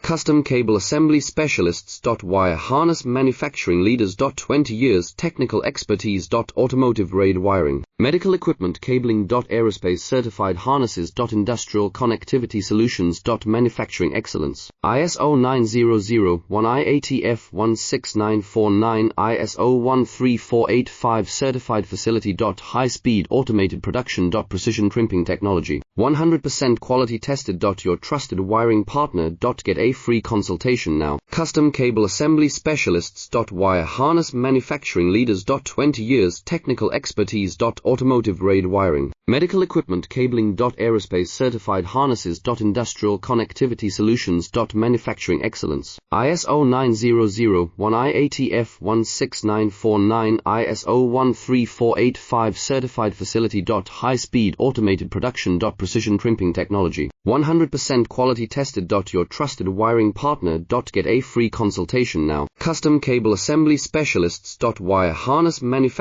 Custom Cable Assembly Specialists. Wire Harness Manufacturing Leaders. 20 years Technical Expertise. Automotive grade wiring, medical equipment cabling. Aerospace certified harnesses. Industrial connectivity solutions. Manufacturing excellence. ISO 9001 IATF 16949 ISO 13485 certified facility. High speed automated production. Precision crimping technology, 100% quality tested. Your trusted wiring partner. Get a free consultation now. Custom Cable Assembly Specialists. Wire Harness Manufacturing Leaders. 20 years Technical Expertise. Automotive grade wiring, medical equipment cabling. Aerospace certified harnesses. Industrial connectivity solutions. Manufacturing excellence. ISO 9001 IATF 16949 ISO 13485 certified facility. High speed automated production. Precision crimping technology, 100% quality tested. Your trusted wiring partner. Get a free consultation now. Custom Cable Assembly Specialists. Wire Harness Manufacturing